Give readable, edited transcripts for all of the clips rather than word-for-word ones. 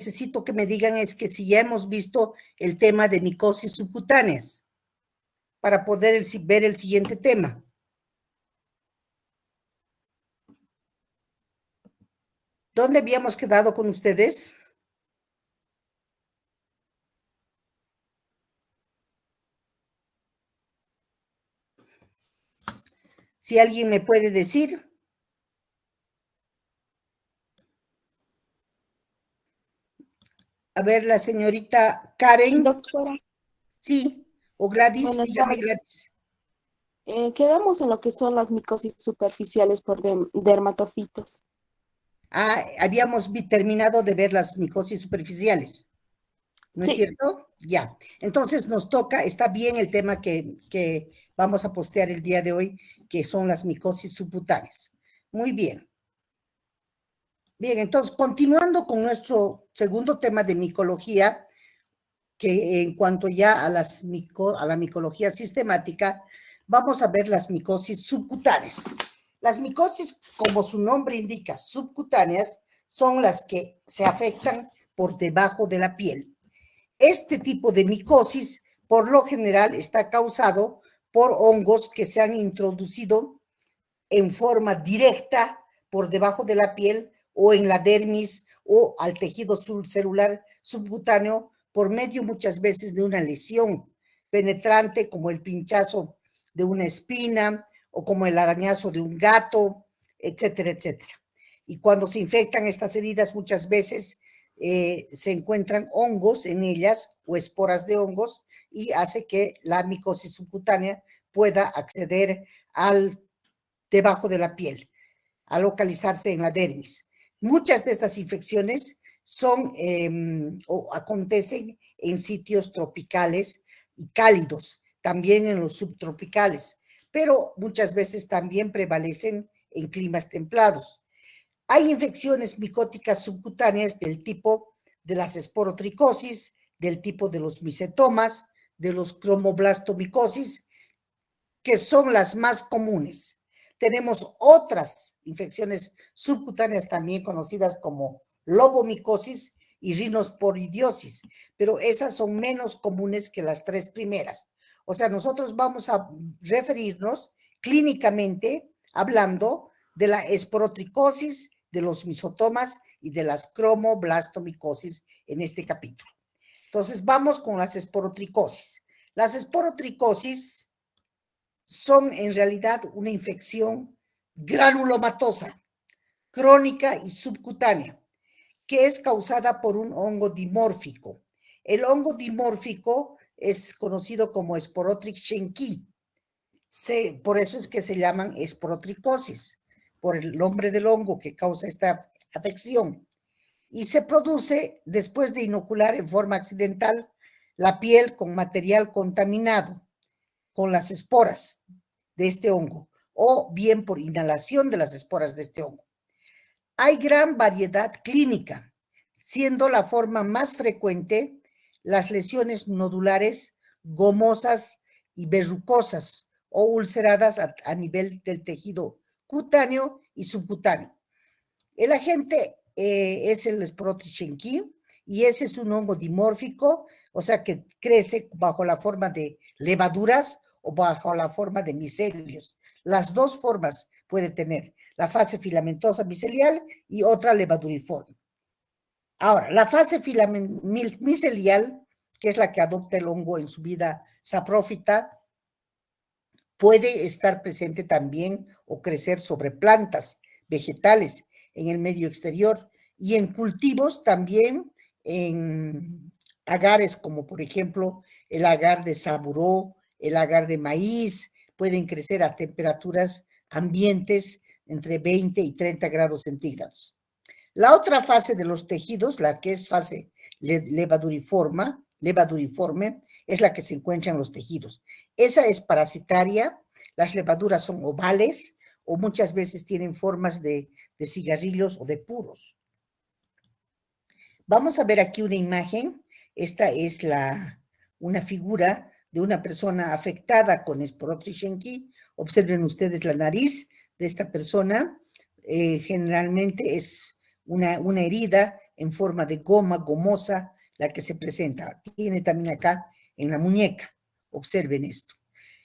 necesito que me digan es que si ya hemos visto el tema de micosis subcutáneas, para poder ver el siguiente tema. ¿Dónde habíamos quedado con ustedes? Si alguien me puede decir. A ver, la señorita Karen. Doctora, Sí, o Gladys, buenas dígame tardes. Gladys. Quedamos en lo que son las micosis superficiales por dermatofitos. Ah, habíamos terminado de ver las micosis superficiales, ¿no es Sí, cierto? Ya. Entonces nos toca, está bien el tema que vamos a postear el día de hoy, que son las micosis subcutáneas. Muy bien. Bien, entonces, continuando con nuestro segundo tema de micología, que en cuanto ya a la micología sistemática, vamos a ver las micosis subcutáneas. Las micosis, como su nombre indica, subcutáneas, son las que se afectan por debajo de la piel. Este tipo de micosis, por lo general, está causado por hongos que se han introducido en forma directa por debajo de la piel o en la dermis o al tejido celular subcutáneo por medio muchas veces de una lesión penetrante como el pinchazo de una espina o como el arañazo de un gato, etcétera, etcétera. Y cuando se infectan estas heridas muchas veces se encuentran hongos en ellas o esporas de hongos y hace que la micosis subcutánea pueda acceder al debajo de la piel, a localizarse en la dermis. Muchas de estas infecciones son o acontecen en sitios tropicales y cálidos, también en los subtropicales, pero muchas veces también prevalecen en climas templados. Hay infecciones micóticas subcutáneas del tipo de las esporotricosis, del tipo de los micetomas, de los cromoblastomicosis, que son las más comunes. Tenemos otras infecciones subcutáneas también conocidas como lobomicosis y rinosporidiosis, pero esas son menos comunes que las tres primeras. O sea, nosotros vamos a referirnos clínicamente hablando de la esporotricosis, de los misotomas y de las cromoblastomicosis en este capítulo. Entonces, vamos con las esporotricosis. Las esporotricosis son en realidad una infección granulomatosa, crónica y subcutánea, que es causada por un hongo dimórfico. El hongo dimórfico es conocido como Sporotrich shenki. Por eso es que se llaman esporotricosis, por el nombre del hongo que causa esta afección. Y se produce después de inocular en forma accidental la piel con material contaminado, con las esporas de este hongo, o bien por inhalación de las esporas de este hongo. Hay gran variedad clínica, siendo la forma más frecuente las lesiones nodulares, gomosas y verrucosas o ulceradas a nivel del tejido cutáneo y subcutáneo. El agente es el Sporotrich shenki y ese es un hongo dimórfico, o sea que crece bajo la forma de levaduras o bajo la forma de micelios. Las dos formas puede tener, la fase filamentosa micelial y otra levaduriforme. Ahora, la fase micelial, que es la que adopta el hongo en su vida saprófita, puede estar presente también o crecer sobre plantas vegetales en el medio exterior y en cultivos también en agares como por ejemplo el agar de saburó, el agar de maíz, pueden crecer a temperaturas ambientes entre 20 y 30 grados centígrados. La otra fase de los tejidos, la que es fase levaduriforme, es la que se encuentra en los tejidos. Esa es parasitaria, las levaduras son ovales o muchas veces tienen formas de cigarrillos o de puros. Vamos a ver aquí una imagen. Esta es una figura de una persona afectada con Sporotrich shenki. Observen ustedes la nariz de esta persona. Generalmente es una herida en forma de goma, gomosa, la que se presenta. Tiene también acá en la muñeca. Observen esto.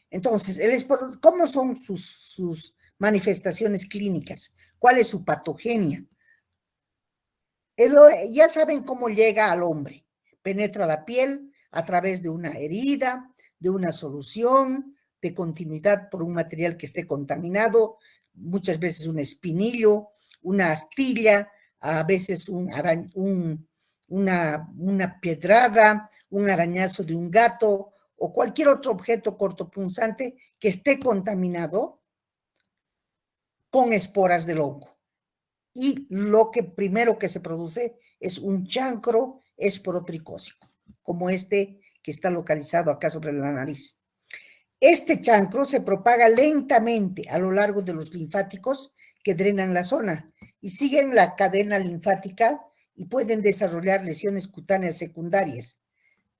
Entonces, ¿cómo son sus manifestaciones clínicas? ¿Cuál es su patogenia? Ya saben cómo llega al hombre. Penetra la piel a través de una herida, de una solución, de continuidad por un material que esté contaminado, muchas veces un espinillo, una astilla, a veces una pedrada, un arañazo de un gato o cualquier otro objeto cortopunzante que esté contaminado con esporas del hongo. Y lo que primero que se produce es un chancro esporotricósico, como este que está localizado acá sobre la nariz. Este chancro se propaga lentamente a lo largo de los linfáticos que drenan la zona y siguen la cadena linfática y pueden desarrollar lesiones cutáneas secundarias,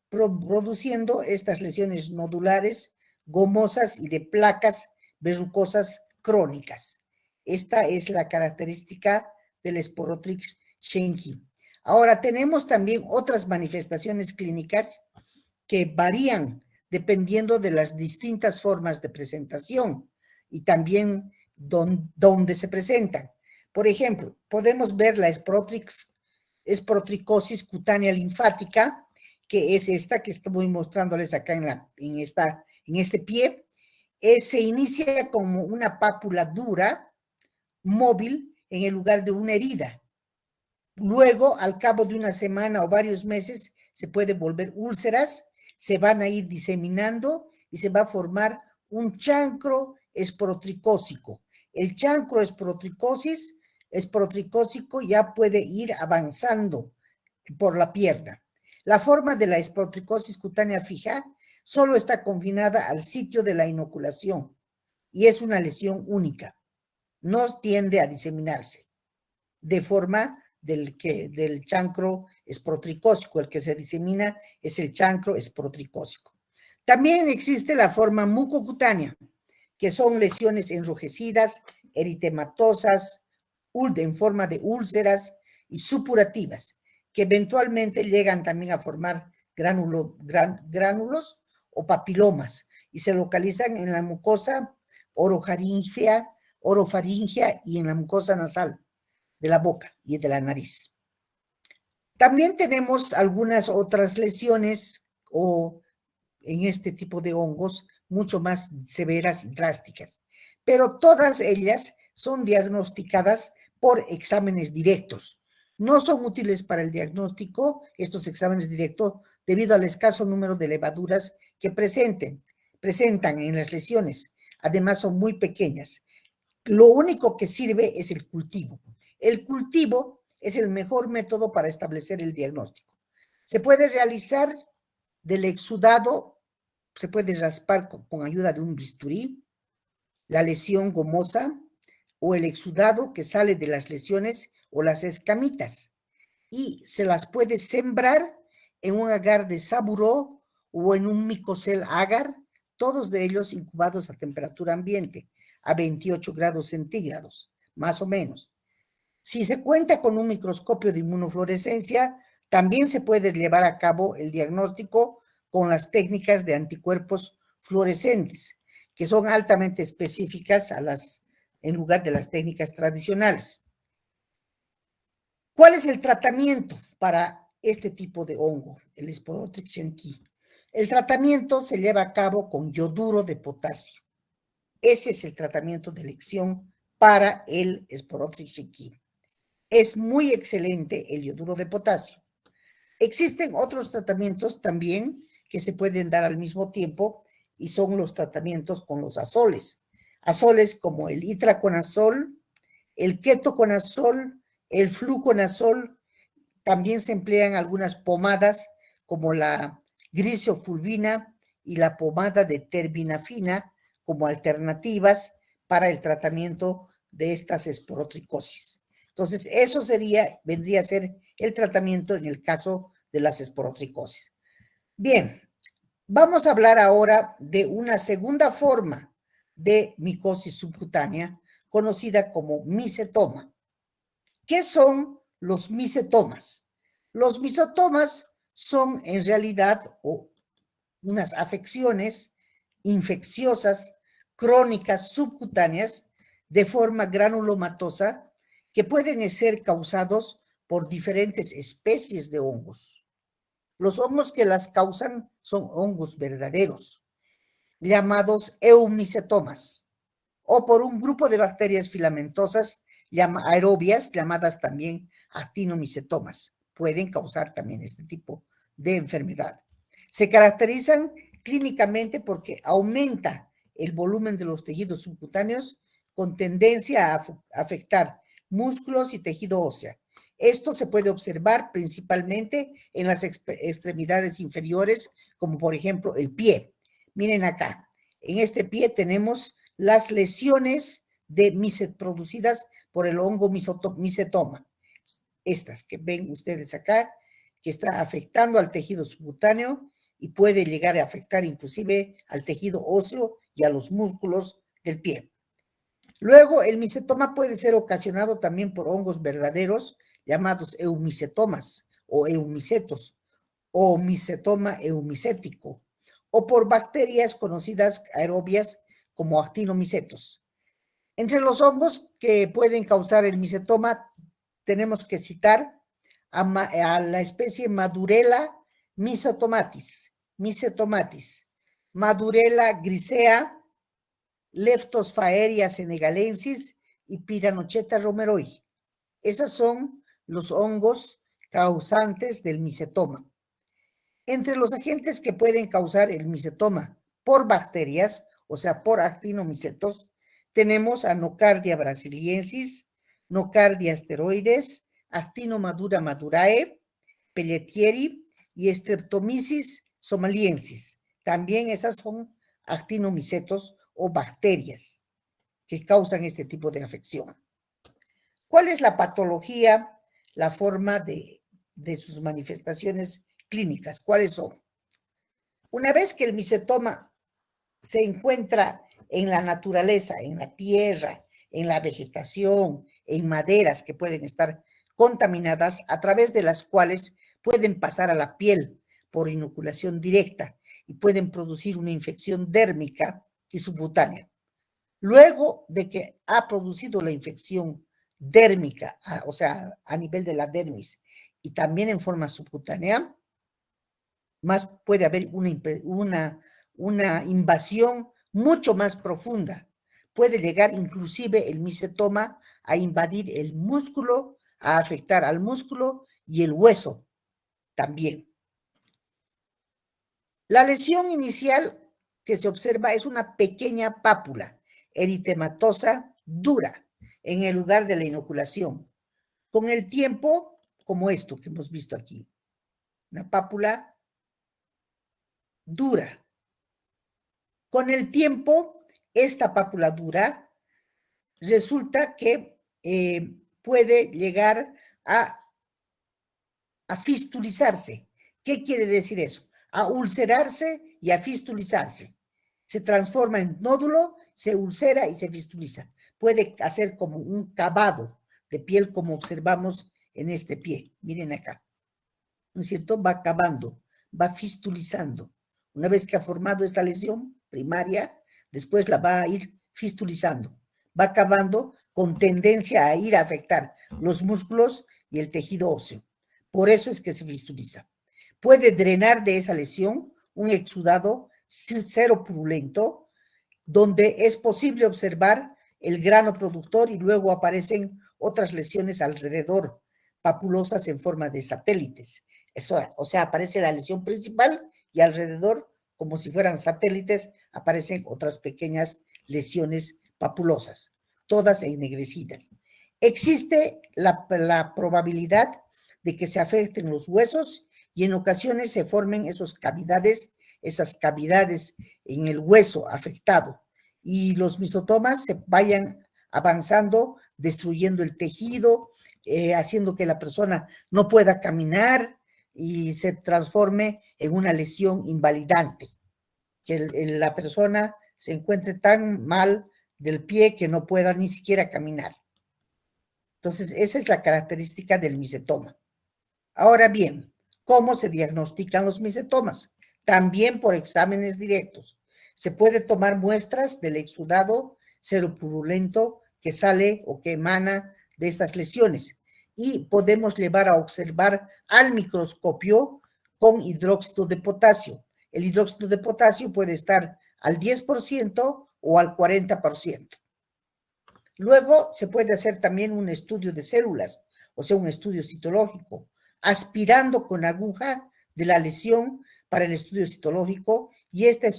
produciendo estas lesiones nodulares, gomosas y de placas verrucosas crónicas. Esta es la característica del Sporotrix schenckii. Ahora, tenemos también otras manifestaciones clínicas que varían dependiendo de las distintas formas de presentación y también donde se presentan. Por ejemplo, podemos ver la esporotricosis cutánea linfática, que es esta que estoy mostrándoles acá en este pie. Se inicia como una pápula dura, móvil, en el lugar de una herida. Luego, al cabo de una semana o varios meses, se puede volver úlceras, se van a ir diseminando y se va a formar un chancro esporotricósico. El chancro esporotricósico ya puede ir avanzando por la pierna. La forma de la esporotricosis cutánea fija solo está confinada al sitio de la inoculación y es una lesión única. No tiende a diseminarse de forma del chancro esporotricósico. El que se disemina es el chancro esporotricósico. También existe la forma mucocutánea, que son lesiones enrojecidas, eritematosas, en forma de úlceras y supurativas, que eventualmente llegan también a formar gránulos o papilomas y se localizan en la mucosa orofaringea y en la mucosa nasal de la boca y de la nariz. También tenemos algunas otras lesiones o en este tipo de hongos mucho más severas y drásticas, pero todas ellas son diagnosticadas por exámenes directos. No son útiles para el diagnóstico estos exámenes directos debido al escaso número de levaduras que presentan en las lesiones. Además, son muy pequeñas. Lo único que sirve es el cultivo. El cultivo es el mejor método para establecer el diagnóstico. Se puede realizar del exudado, se puede raspar con ayuda de un bisturí, la lesión gomosa o el exudado que sale de las lesiones o las escamitas, y se las puede sembrar en un agar de saburó o en un micocel agar, todos de ellos incubados a temperatura ambiente, a 28 grados centígrados, más o menos. Si se cuenta con un microscopio de inmunofluorescencia, también se puede llevar a cabo el diagnóstico con las técnicas de anticuerpos fluorescentes, que son altamente específicas en lugar de las técnicas tradicionales. ¿Cuál es el tratamiento para este tipo de hongo, el Sporotrix schenckii? El tratamiento se lleva a cabo con yoduro de potasio. Ese es el tratamiento de elección para el Sporotrix schenckii. Es muy excelente el yoduro de potasio. Existen otros tratamientos también que se pueden dar al mismo tiempo y son los tratamientos con los azoles. Azoles como el itraconazol, el ketoconazol, el fluconazol. También se emplean algunas pomadas como la grisofulvina y la pomada de terbinafina como alternativas para el tratamiento de estas esporotricosis. Entonces, eso vendría a ser el tratamiento en el caso de las esporotricosis. Bien, vamos a hablar ahora de una segunda forma de micosis subcutánea conocida como micetoma. ¿Qué son los micetomas? Los misotomas son en realidad unas afecciones infecciosas crónicas subcutáneas de forma granulomatosa que pueden ser causados por diferentes especies de hongos. Los hongos que las causan son hongos verdaderos, llamados eumicetomas, o por un grupo de bacterias filamentosas aerobias, llamadas también actinomicetomas. Pueden causar también este tipo de enfermedad. Se caracterizan clínicamente porque aumenta el volumen de los tejidos subcutáneos con tendencia a afectar músculos y tejido óseo. Esto se puede observar principalmente en las extremidades inferiores, como por ejemplo el pie. Miren acá, en este pie tenemos las lesiones producidas por el hongo micetoma. Estas que ven ustedes acá, que está afectando al tejido subcutáneo y puede llegar a afectar inclusive al tejido óseo y a los músculos del pie. Luego, el micetoma puede ser ocasionado también por hongos verdaderos llamados eumicetomas o eumicetos o micetoma eumicético o por bacterias conocidas aerobias como actinomicetos. Entre los hongos que pueden causar el micetoma tenemos que citar a la especie Madurella micetomatis, Madurella grisea, Leptosphaeria senegalensis y Piranocheta romeroi. Esos son los hongos causantes del micetoma. Entre los agentes que pueden causar el micetoma por bacterias, o sea, por actinomicetos, tenemos a Nocardia brasiliensis, Nocardia asteroides, Actinomadura madurae, Pelletieri y Streptomyces somaliensis. También esas son actinomicetos o bacterias que causan este tipo de afección. ¿Cuál es la patología, la forma de sus manifestaciones clínicas? ¿Cuáles son? Una vez que el micetoma se encuentra en la naturaleza, en la tierra, en la vegetación, en maderas que pueden estar contaminadas, a través de las cuales pueden pasar a la piel por inoculación directa y pueden producir una infección dérmica y subcutánea. Luego de que ha producido la infección dérmica, o sea, a nivel de la dermis y también en forma subcutánea, más puede haber una invasión mucho más profunda. Puede llegar inclusive el micetoma a invadir el músculo, a afectar al músculo y el hueso también. La lesión inicial que se observa es una pequeña pápula eritematosa dura en el lugar de la inoculación. Con el tiempo, como esto que hemos visto aquí, una pápula dura. Con el tiempo, esta pápula dura resulta que puede llegar a fistulizarse. ¿Qué quiere decir eso? A ulcerarse y a fistulizarse. Se transforma en nódulo, se ulcera y se fistuliza. Puede hacer como un cavado de piel como observamos en este pie. Miren acá. ¿No es cierto? Va cavando, va fistulizando. Una vez que ha formado esta lesión primaria, después la va a ir fistulizando. Va cavando con tendencia a ir a afectar los músculos y el tejido óseo. Por eso es que se fistuliza. Puede drenar de esa lesión un exudado cero purulento, donde es posible observar el grano productor y luego aparecen otras lesiones alrededor, papulosas en forma de satélites. Eso, o sea, aparece la lesión principal y alrededor, como si fueran satélites, aparecen otras pequeñas lesiones papulosas, todas ennegrecidas. Existe la probabilidad de que se afecten los huesos y en ocasiones se formen esas cavidades en el hueso afectado y los misotomas se vayan avanzando, destruyendo el tejido, haciendo que la persona no pueda caminar y se transforme en una lesión invalidante, que la persona se encuentre tan mal del pie que no pueda ni siquiera caminar. Entonces, esa es la característica del micetoma. Ahora bien, ¿cómo se diagnostican los micetomas? También por exámenes directos. Se puede tomar muestras del exudado seropurulento que sale o que emana de estas lesiones y podemos llevar a observar al microscopio con hidróxido de potasio. El hidróxido de potasio puede estar al 10% o al 40%. Luego se puede hacer también un estudio de células, o sea, un estudio citológico, aspirando con aguja de la lesión para el estudio citológico, y este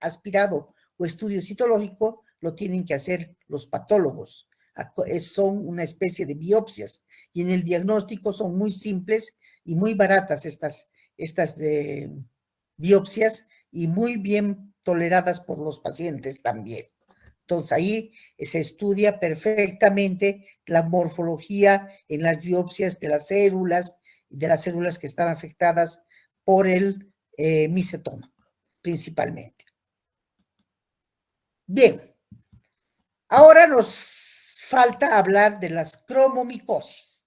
aspirado o estudio citológico lo tienen que hacer los patólogos. Son una especie de biopsias, y en el diagnóstico son muy simples y muy baratas estas biopsias, y muy bien toleradas por los pacientes también. Entonces ahí se estudia perfectamente la morfología en las biopsias de las células que están afectadas por el micetoma, principalmente. Bien, ahora nos falta hablar de las cromomicosis.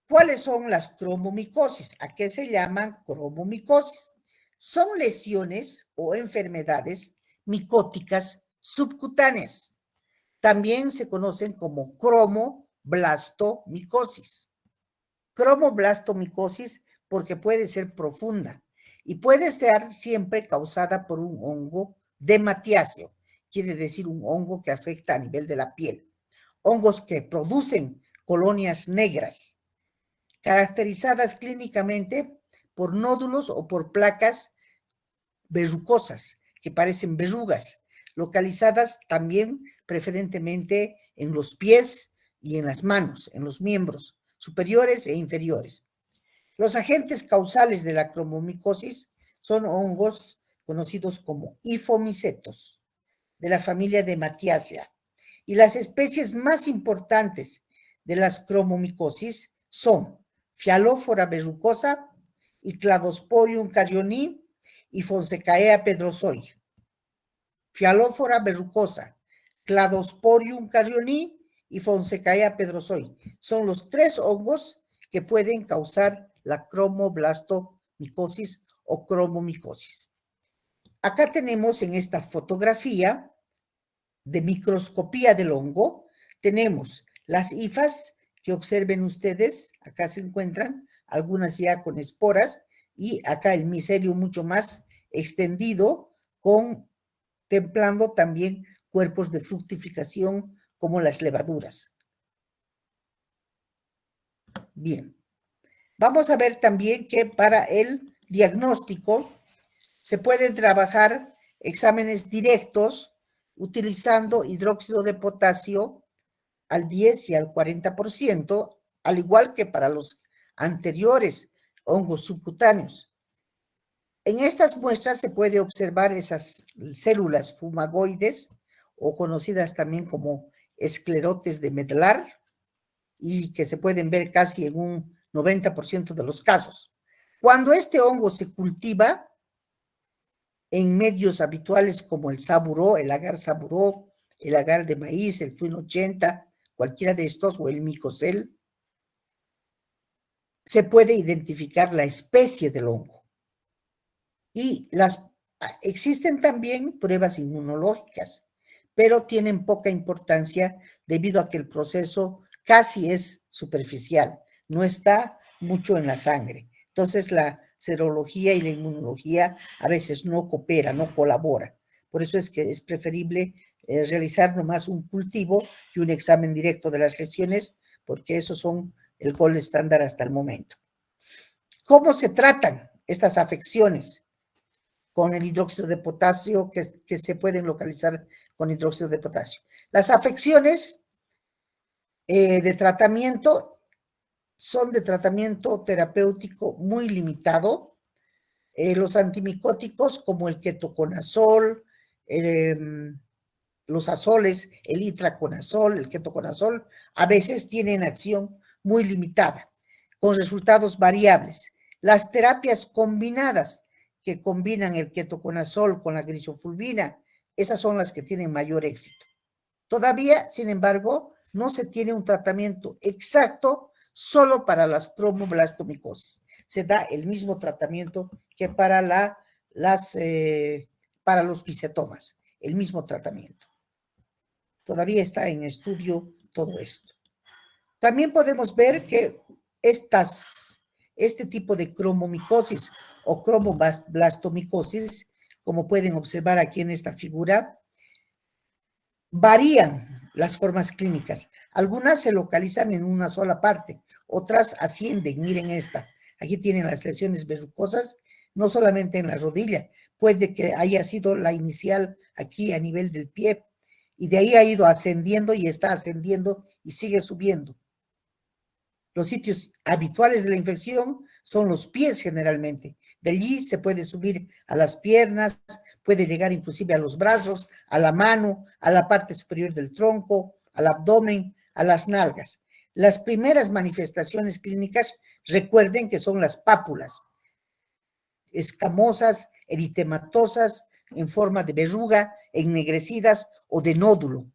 ¿Cuáles son las cromomicosis? ¿A qué se llaman cromomicosis? Son lesiones o enfermedades micóticas subcutáneas. También se conocen como cromoblastomicosis. Cromoblastomicosis porque puede ser profunda y puede ser siempre causada por un hongo dematiáceo, quiere decir un hongo que afecta a nivel de la piel. Hongos que producen colonias negras, caracterizadas clínicamente por nódulos o por placas verrucosas que parecen verrugas, localizadas también preferentemente en los pies y en las manos, en los miembros superiores e inferiores. Los agentes causales de la cromomicosis son hongos conocidos como hifomicetos, de la familia de Matiaceae, y las especies más importantes de las cromomicosis son Phyalophora verrucosa y Cladosporium carioni y Fonsecaea pedrosoi. Phyalophora verrucosa, Cladosporium carioni y Fonsecaea pedrosoi son los 3 hongos que pueden causar la cromoblastomicosis o cromomicosis. Acá tenemos en esta fotografía de microscopía del hongo, tenemos las hifas que observen ustedes, acá se encuentran algunas ya con esporas, y acá el micelio mucho más extendido, contemplando también cuerpos de fructificación como las levaduras. Bien, vamos a ver también que para el diagnóstico se pueden trabajar exámenes directos utilizando hidróxido de potasio al 10 y al 40%, al igual que para los anteriores hongos subcutáneos. En estas muestras se puede observar esas células fumagoides, o conocidas también como esclerotes de medlar, y que se pueden ver casi en un 90% de los casos. Cuando este hongo se cultiva en medios habituales como el saburó, el agar saburó, el agar de maíz, el Twin 80, cualquiera de estos, o el micocel, se puede identificar la especie del hongo. Y existen también pruebas inmunológicas, pero tienen poca importancia debido a que el proceso casi es superficial, no está mucho en la sangre. Entonces la serología y la inmunología a veces no coopera, no colabora. Por eso es que es preferible realizar nomás un cultivo y un examen directo de las lesiones, porque esos son el gol estándar hasta el momento. ¿Cómo se tratan estas afecciones? Con el hidróxido de potasio, que se pueden localizar con hidróxido de potasio. Las afecciones de tratamiento son de tratamiento terapéutico muy limitado. Los antimicóticos como el ketoconazol, los azoles, el itraconazol, el ketoconazol, a veces tienen acción muy limitada, con resultados variables. Las terapias combinadas, que combinan el ketoconazol con la grisofulvina, esas son las que tienen mayor éxito. Todavía, sin embargo, no se tiene un tratamiento exacto solo para las cromoblastomicosis. Se da el mismo tratamiento que para para los picetomas, el mismo tratamiento. Todavía está en estudio todo esto. También podemos ver que este tipo de cromomicosis o cromoblastomicosis, como pueden observar aquí en esta figura, varían las formas clínicas. Algunas se localizan en una sola parte, otras ascienden. Miren esta. Aquí tienen las lesiones verrucosas, no solamente en la rodilla, puede que haya sido la inicial aquí a nivel del pie, y de ahí ha ido ascendiendo y está ascendiendo y sigue subiendo. Los sitios habituales de la infección son los pies generalmente. De allí se puede subir a las piernas, puede llegar inclusive a los brazos, a la mano, a la parte superior del tronco, al abdomen, a las nalgas. Las primeras manifestaciones clínicas, recuerden que son las pápulas, escamosas, eritematosas, en forma de verruga, ennegrecidas o de nódulo.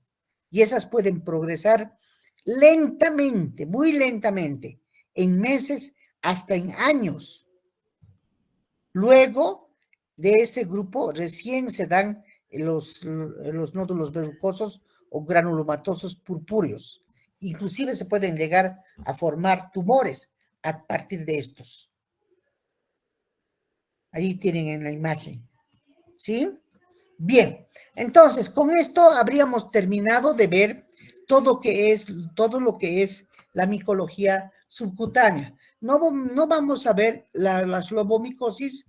Y esas pueden progresar lentamente, muy lentamente, en meses hasta en años. Luego de este grupo recién se dan los nódulos verrucosos o granulomatosos purpúreos. Inclusive se pueden llegar a formar tumores a partir de estos. Ahí tienen en la imagen. ¿Sí? Bien, entonces con esto habríamos terminado de ver todo lo que es la micología subcutánea. No vamos a ver las lobomicosis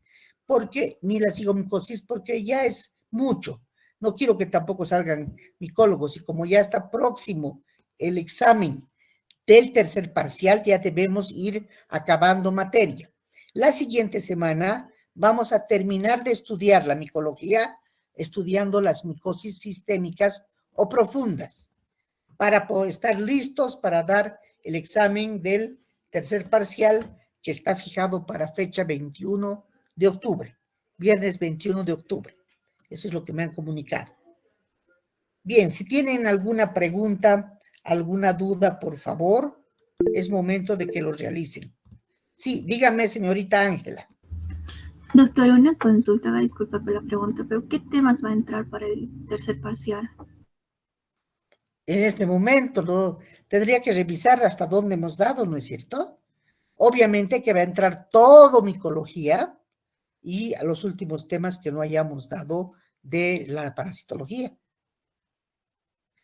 ni la cigomicosis porque ya es mucho. No quiero que tampoco salgan micólogos y como ya está próximo el examen del tercer parcial, ya debemos ir acabando materia. La siguiente semana vamos a terminar de estudiar la micología estudiando las micosis sistémicas o profundas para estar listos para dar el examen del tercer parcial que está fijado para fecha 21 de octubre, viernes 21 de octubre. Eso es lo que me han comunicado. Bien, si tienen alguna pregunta, alguna duda, por favor, es momento de que lo realicen. Sí, dígame, señorita Ángela. Doctora, una consulta, disculpa por la pregunta, pero ¿qué temas va a entrar para el tercer parcial? En este momento tendría que revisar hasta dónde hemos dado, ¿no es cierto? Obviamente que va a entrar todo micología y a los últimos temas que no hayamos dado de la parasitología.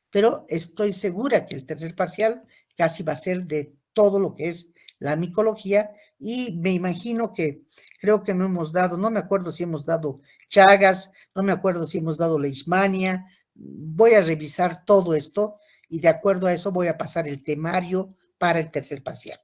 Pero estoy segura que el tercer parcial casi va a ser de todo lo que es la micología y me imagino que creo que no hemos dado, no me acuerdo si hemos dado Chagas, no me acuerdo si hemos dado Leishmania. Voy a revisar todo esto y de acuerdo a eso voy a pasar el temario para el tercer parcial.